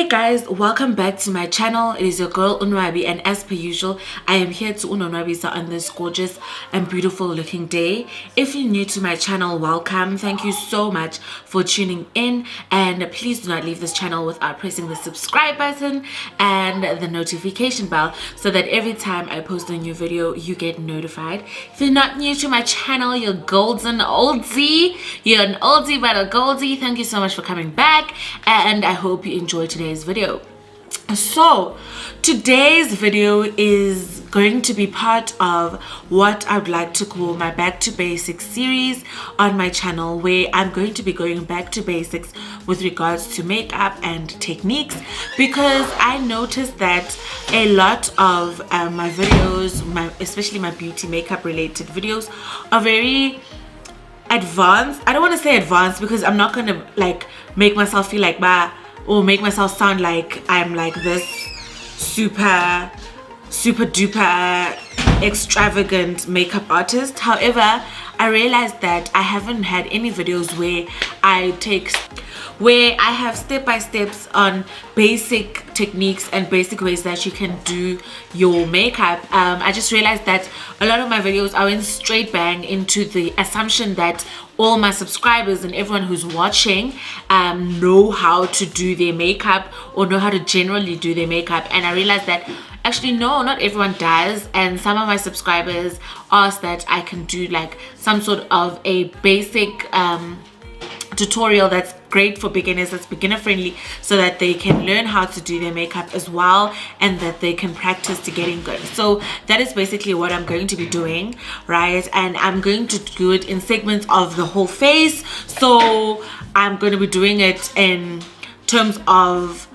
Hey guys, welcome back to my channel. It is your girl Nwabi, and as per usual, I am here to Unonwabisa on this gorgeous and beautiful looking day. If you're new to my channel, welcome. Thank you so much for tuning in, and please do not leave this channel without pressing the subscribe button and the notification bell so that every time I post a new video you get notified. If you're not new to my channel, you're golden oldie. You're an oldie but a goldie. Thank you so much for coming back, and I hope you enjoyed today's video. So today's video is going to be part of what I would like to call my back to basics series on my channel, where I'm going to be going back to basics with regards to makeup and techniques, because I noticed that a lot of my videos, especially my beauty makeup related videos, are very advanced. I don't want to say advanced because I'm not going to like make myself feel like or make myself sound like I'm like this super duper extravagant makeup artist. However, I realized that I haven't had any videos where I have step-by-steps on basic techniques and basic ways that you can do your makeup. I just realized that a lot of my videos I went straight bang into the assumption that all my subscribers and everyone who's watching know how to do their makeup or know how to generally do their makeup, and I realized that actually no, not everyone does. And some of my subscribers asked that I can do like some sort of a basic tutorial that's great for beginners, that's beginner friendly, so that they can learn how to do their makeup as well and that they can practice to getting good. So that is basically what I'm going to be doing, right? And I'm going to do it in segments of the whole face. So I'm going to be doing it in terms of,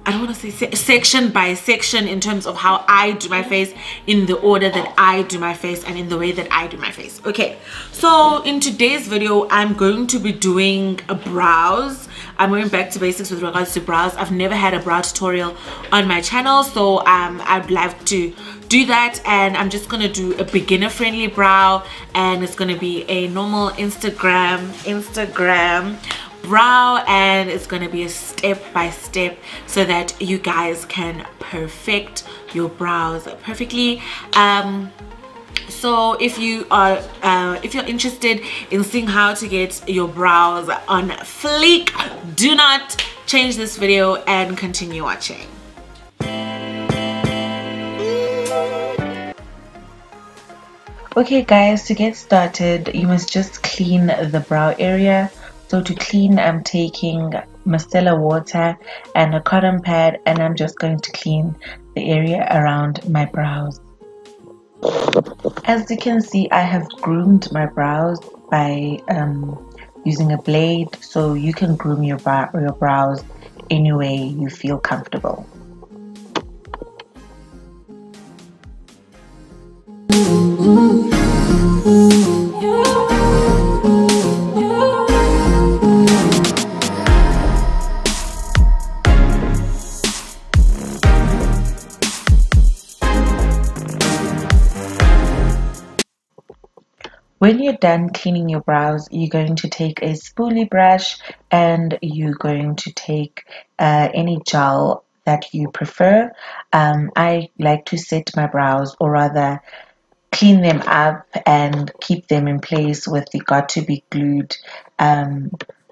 I don't want to say section by section, in terms of how I do my face, in the order that I do my face, and in the way that I do my face. Okay, so in today's video I'm going to be doing brows. I'm going back to basics with regards to brows. I've never had a brow tutorial on my channel, so I'd like to do that, and I'm just gonna do a beginner friendly brow, and it's gonna be a normal Instagram brow, and it's going to be a step by step so that you guys can perfect your brows perfectly. So if you are if you're interested in seeing how to get your brows on fleek, do not change this video and continue watching. Okay guys, to get started you must just clean the brow area. So to clean, I'm taking micellar water and a cotton pad, and I'm just going to clean the area around my brows. As you can see, I have groomed my brows by using a blade, so you can groom your brows any way you feel comfortable. When you're done cleaning your brows, you're going to take a spoolie brush and you're going to take any gel that you prefer. I like to set my brows, or rather clean them up and keep them in place with the got to be glued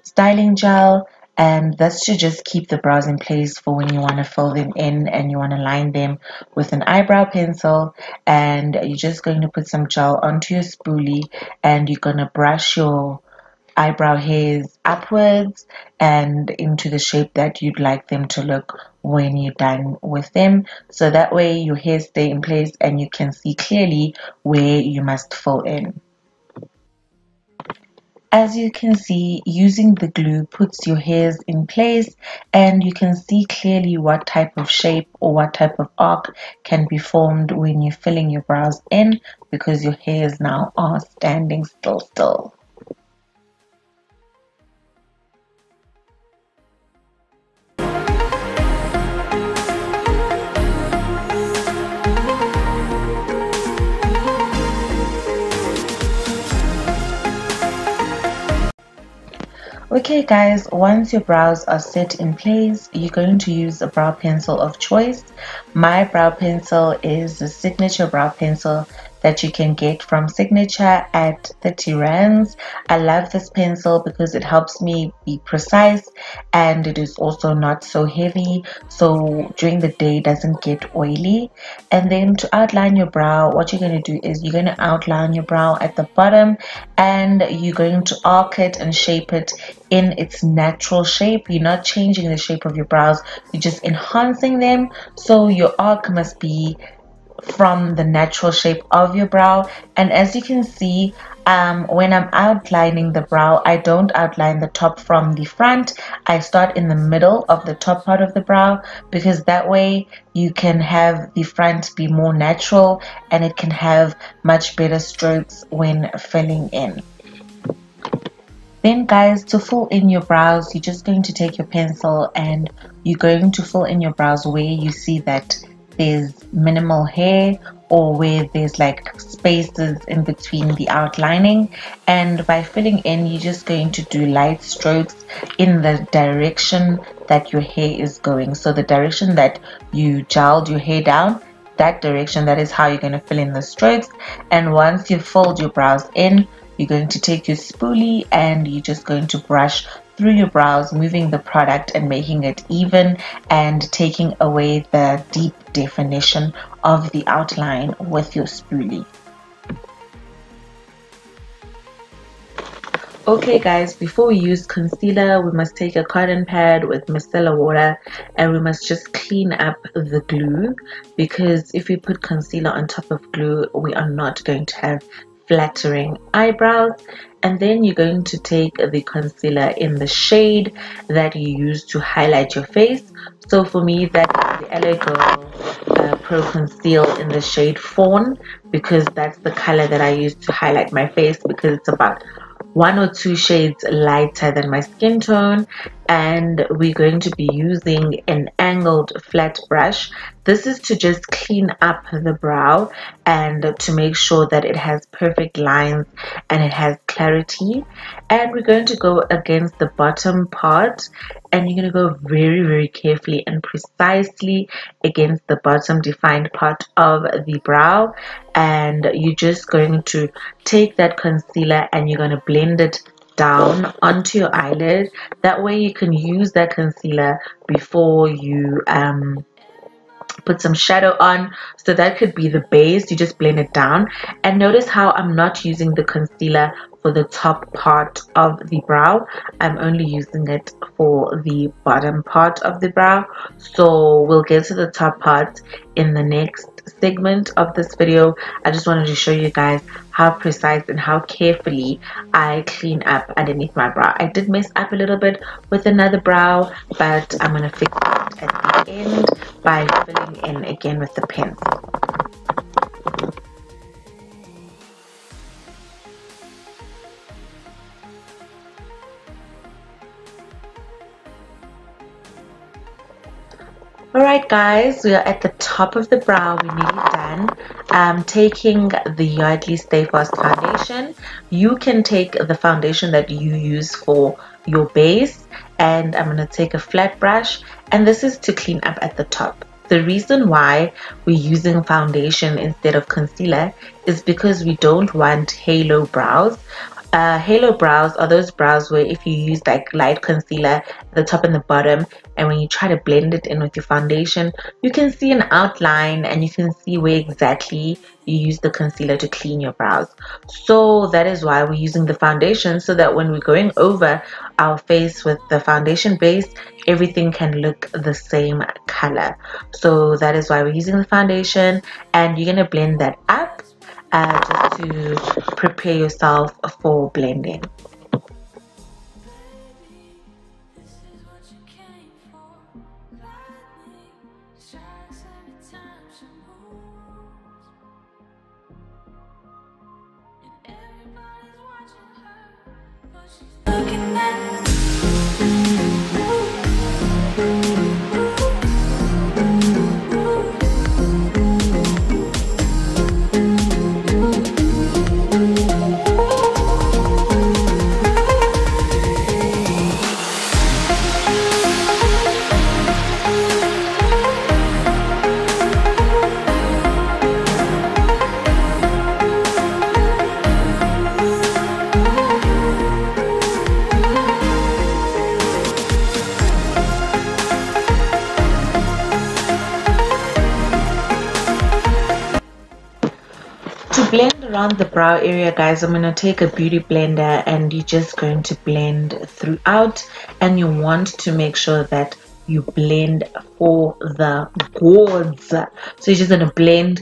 styling gel, and that's to just keep the brows in place for when you want to fill them in and you want to line them with an eyebrow pencil. And you're just going to put some gel onto your spoolie, and you're going to brush your eyebrow hairs upwards and into the shape that you'd like them to look when you're done with them, so that way your hairs stay in place and you can see clearly where you must fill in. As you can see, using the glue puts your hairs in place, and you can see clearly what type of shape or what type of arc can be formed when you're filling your brows in, because your hairs now are standing still. Okay guys, once your brows are set in place, you're going to use a brow pencil of choice. My brow pencil is the Signature brow pencil that you can get from Signature at 30 rands. I love this pencil because it helps me be precise and it is also not so heavy, so during the day it doesn't get oily. And then to outline your brow, what you're going to do is you're going to outline your brow at the bottom and you're going to arc it and shape it in its natural shape. You're not changing the shape of your brows, you're just enhancing them. So your arc must be from the natural shape of your brow. And as you can see, when I'm outlining the brow, I don't outline the top from the front. I start in the middle of the top part of the brow, because that way you can have the front be more natural and it can have much better strokes when filling in. Then guys, to fill in your brows, you're just going to take your pencil and you're going to fill in your brows where you see that there's minimal hair or where there's like spaces in between the outlining. And by filling in, you're just going to do light strokes in the direction that your hair is going. So the direction that you gelled your hair down, that direction, that is how you're going to fill in the strokes. And once you've filled your brows in, you're going to take your spoolie and you're just going to brush through your brows, moving the product and making it even and taking away the deep definition of the outline with your spoolie. Okay guys, before we use concealer, we must take a cotton pad with micellar water and we must just clean up the glue, because if we put concealer on top of glue, we are not going to have flattering eyebrows. And then you're going to take the concealer in the shade that you use to highlight your face. So for me, that is the Eyebrow ProConceal in the shade Fawn, because that's the color that I use to highlight my face, because it's about 1 or 2 shades lighter than my skin tone. And we're going to be using an angled flat brush. This is to just clean up the brow and to make sure that it has perfect lines and it has clarity. And we're going to go against the bottom part, and you're going to go very, very carefully and precisely against the bottom defined part of the brow. And you're just going to take that concealer and you're going to blend it down onto your eyelid. That way you can use that concealer before you put some shadow on. So that could be the base. You just blend it down. And notice how I'm not using the concealer for the top part of the brow. I'm only using it for the bottom part of the brow. So we'll get to the top part in the next segment of this video. I just wanted to show you guys how precise and how carefully I clean up underneath my brow. I did mess up a little bit with another brow, but I'm going to fix it at the end by filling in again with the pencil. Alright guys, we are at the top of the brow. We're nearly done. I'm taking the Yardley Stay Fast foundation. You can take the foundation that you use for your base, and I'm going to take a flat brush, and this is to clean up at the top. The reason why we're using foundation instead of concealer is because we don't want halo brows. Halo brows are those brows where if you use like light concealer at the top and the bottom, and when you try to blend it in with your foundation, you can see an outline and you can see where exactly you use the concealer to clean your brows. So that is why we're using the foundation, so that when we're going over our face with the foundation base, everything can look the same color. So that is why we're using the foundation, and you're going to blend that up just to prepare yourself for blending. To blend around the brow area, guys, I'm going to take a beauty blender and you're just going to blend throughout, and you want to make sure that you blend for the gourds. So you're just going to blend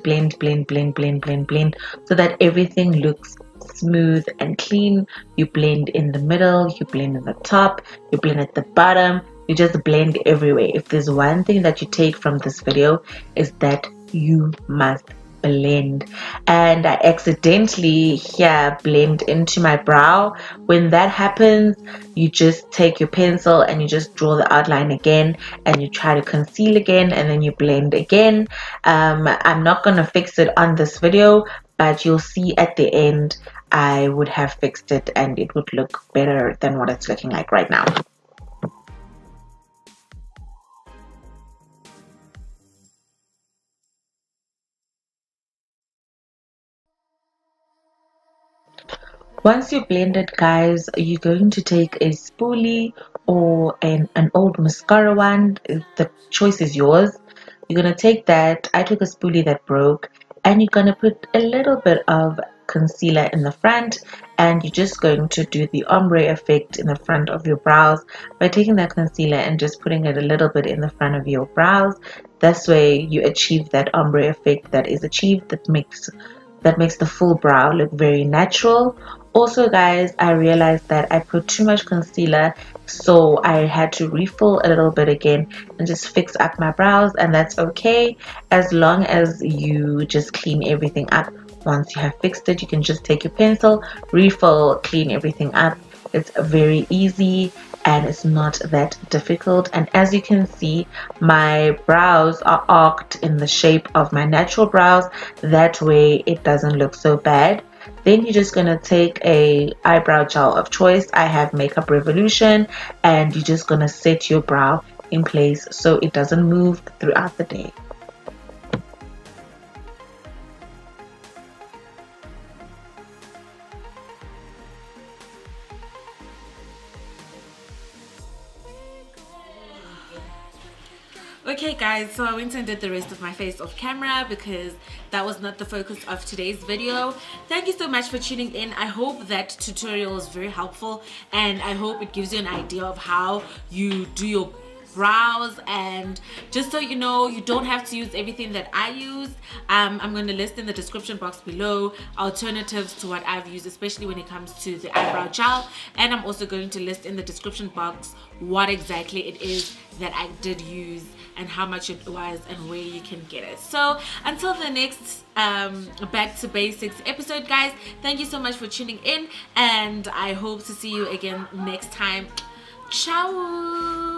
so that everything looks smooth and clean. You blend in the middle, you blend in the top, you blend at the bottom, you just blend everywhere. If there's one thing that you take from this video, is that you must blend. And I accidentally here blend into my brow. When that happens, you just take your pencil and you just draw the outline again, and you try to conceal again, and then you blend again. I'm not gonna fix it on this video, but you'll see at the end I would have fixed it and it would look better than what it's looking like right now. Once you blend it, guys, you're going to take a spoolie or an old mascara wand. The choice is yours. You're going to take that. I took a spoolie that broke, and you're going to put a little bit of concealer in the front, and you're just going to do the ombre effect in the front of your brows by taking that concealer and just putting it a little bit in the front of your brows. This way you achieve that ombre effect that is achieved, that makes the full brow look very natural. Also, guys, I realized that I put too much concealer, so I had to refill a little bit again and just fix up my brows, and that's okay as long as you just clean everything up. Once you have fixed it, you can just take your pencil, refill, clean everything up. It's very easy and it's not that difficult. And as you can see, my brows are arched in the shape of my natural brows. That way it doesn't look so bad. Then you're just going to take a eyebrow gel of choice. I have Makeup Revolution, and you're just going to set your brow in place so it doesn't move throughout the day. Okay guys, so I went and did the rest of my face off camera because that was not the focus of today's video. Thank you so much for tuning in. I hope that tutorial is very helpful, and I hope it gives you an idea of how you do your brows. And just so you know, you don't have to use everything that I used. I'm going to list in the description box below alternatives to what I've used, especially when it comes to the eyebrow gel, and I'm also going to list in the description box what exactly it is that I did use and how much it was and where you can get it. So until the next back to basics episode, guys, thank you so much for tuning in, and I hope to see you again next time. Ciao.